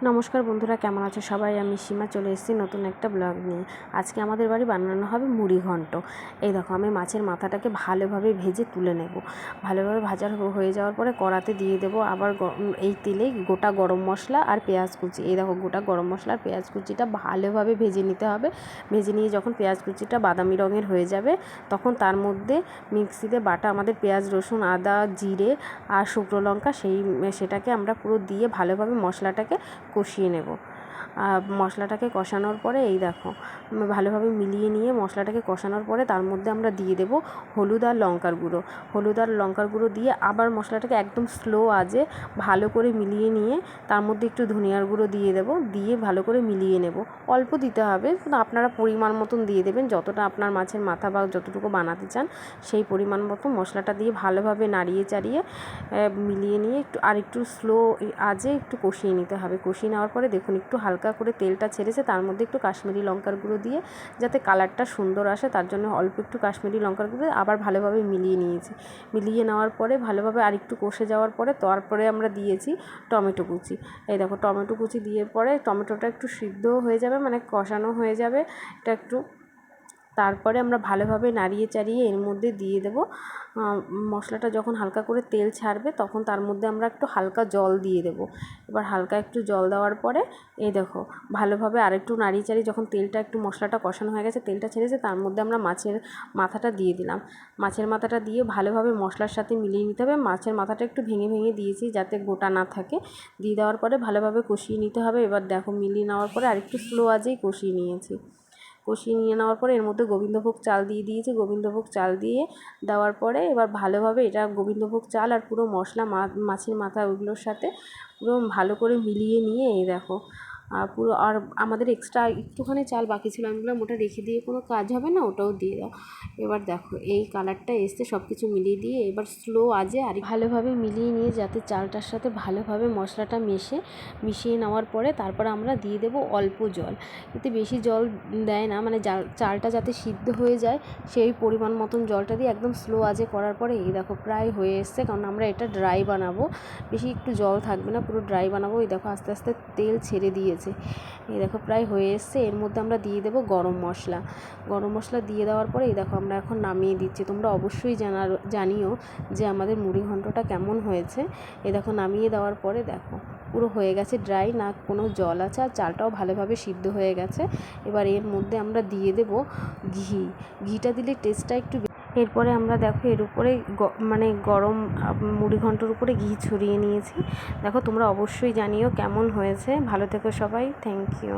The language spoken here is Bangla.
নমস্কার বন্ধুরা, কেমন আছো সবাই? আমি সীমা চলে এসেছি নতুন একটা ব্লগ নিয়ে। আজকে আমাদের বাড়ি বানানো হবে মুড়ি ঘন্ট। এই দেখো, আমি মাছের মাথাটাকে ভালোভাবে ভেজে তুলে নেব। ভালোভাবে ভাজা হয়ে যাওয়ার পরে কড়াতে দিয়ে দেবো আবার এই তেলে গোটা গরম মশলা আর পেঁয়াজ কুচি। এই দেখো, গোটা গরম মশলা আর পেঁয়াজ কুচিটা ভালোভাবে ভেজে নিতে হবে। ভেজে নিয়ে যখন পেঁয়াজ কুচিটা বাদামি রঙের হয়ে যাবে, তখন তার মধ্যে মিক্সিতে বাটা আমাদের পেঁয়াজ, রসুন, আদা, জিরে আর শুকনো লঙ্কা সেটাকে আমরা পুরো দিয়ে ভালোভাবে মশলাটাকে কষিয়ে নেব। মশলাটাকে কষানোর পরে এই দেখো, ভালোভাবে মিলিয়ে নিয়ে মশলাটাকে কষানোর পরে তার মধ্যে আমরা দিয়ে দেব হলুদ আর লঙ্কার গুঁড়ো দিয়ে আবার মশলাটাকে একদম স্লো আঁচে ভালো করে মিলিয়ে নিয়ে তার মধ্যে একটু ধনিয়ার গুঁড়ো দিয়ে দেব। দিয়ে ভালো করে মিলিয়ে নেব। অল্প দিতে হবে, আপনারা পরিমাণ মতন দিয়ে দেবেন, যতটা আপনার মাছের মাথা বা যতটুকু বানাতে চান সেই পরিমাণ মতো মশলাটা দিয়ে ভালোভাবে নাড়িয়ে চাড়িয়ে মিলিয়ে নিয়ে একটু স্লো আঁচে একটু কষিয়ে নিতে হবে। কষিয়ে নেওয়ার পরে দেখুন একটু হালকা করে তেলটা ছেড়েছে, তার মধ্যে একটু কাশ্মীরি লঙ্কার গুঁড়ো দিয়ে যাতে কালারটা সুন্দর আসে তার জন্য অল্প একটু কাশ্মীরি লঙ্কার গুঁড়ো আবার ভালোভাবে মিলিয়ে নিয়েছি। মিলিয়ে নেওয়ার পরে ভালোভাবে আরেকটু কষে যাওয়ার পরে তারপরে আমরা দিয়েছি টমেটো কুচি। এই দেখো, টমেটো কুচি দিয়ে পরে টমেটোটা একটু সিদ্ধ হয়ে যাবে, মানে কষানো হয়ে যাবে এটা একটু। তারপরে আমরা ভালোভাবে নাড়িয়ে চাড়িয়ে এর মধ্যে দিয়ে দেব মশলাটা যখন হালকা করে তেল ছাড়বে তখন তার মধ্যে আমরা একটু হালকা জল দিয়ে দেব। এবার হালকা একটু জল দেওয়ার পরে এই দেখো ভালোভাবে আরেকটু নাড়িয়ে চাড়িয়ে যখন তেলটা একটু মশলাটা কষানো হয়ে গেছে, তেলটা ছেড়েছে, তার মধ্যে আমরা মাছের মাথাটা দিয়ে দিলাম। মাছের মাথাটা দিয়ে ভালোভাবে মশলার সাথে মিলিয়ে নিতে হবে। মাছের মাথাটা একটু ভেঙে ভেঙে দিয়েছি যাতে গোটা না থাকে। দিয়ে দেওয়ার পরে ভালোভাবে কষিয়ে নিতে হবে। এবার দেখো, মিলিয়ে নেওয়ার পরে আরেকটু স্লো আঁচেই কষিয়ে নিয়েছি। কষিয়ে নিয়ে নেওয়ার পরে এর মধ্যে গোবিন্দভোগ চাল দিয়ে দিয়েছি। গোবিন্দভোগ চাল দিয়ে দেওয়ার পরে এবার ভালোভাবে এটা গোবিন্দভোগ চাল আর পুরো মশলা মাছের মাথা ওইগুলোর সাথে পুরো ভালো করে মিলিয়ে নিয়ে এই দেখো পুরো। আর আমাদের এক্সট্রা একটুখানি চাল বাকি ছিল, আমি বললাম ওটা রেখে দিয়ে কোনো কাজ হবে না, ওটাও দিয়ে দাও। এবার দেখো এই কালারটা এসছে, সব কিছু মিলিয়ে দিয়ে এবার স্লো আঁচে আর ভালোভাবে মিলিয়ে নিয়ে যাতে চালটার সাথে ভালোভাবে মশলাটা মিশিয়ে নেওয়ার পরে তারপর আমরা দিয়ে দেবো অল্প জল। এতে বেশি জল দেয় না, মানে চালটা যাতে সিদ্ধ হয়ে যায় সেই পরিমাণ মতন জলটা দিয়ে একদম স্লো আঁচে করার পরে এই দেখো প্রায় হয়ে এসছে, কারণ আমরা এটা ড্রাই বানাবো, বেশি একটু জল থাকবে না, পুরো ড্রাই বানাবো। এই দেখো আস্তে আস্তে তেল ছেড়ে দিয়েছে। এই দেখো প্রায় হয়ে এসছে। এর মধ্যে আমরা দিয়ে দেবো গরম মশলা দিয়ে দেওয়ার পরে এই দেখো আমরা এখন নামিয়ে দিচ্ছি। তোমরা অবশ্যই জানিও যে আমাদের মুড়ি ঘন্টটা কেমন হয়েছে। এই দেখো নামিয়ে দেওয়ার পরে দেখো পুরো হয়ে গেছে ড্রাই, না কোনো জল আছে, আর চালটাও ভালোভাবে সিদ্ধ হয়ে গেছে। এবার এর মধ্যে আমরা দিয়ে দেবো ঘিটা দিলে টেস্টটা একটু। এরপরে আমরা দেখো এর উপরে মানে গরম মুড়ি ঘন্টর উপরে ঘি ছড়িয়ে নিয়েছি। দেখো তোমরা অবশ্যই জানিও কেমন হয়েছে। ভালো থেকো সবাই, থ্যাংক ইউ।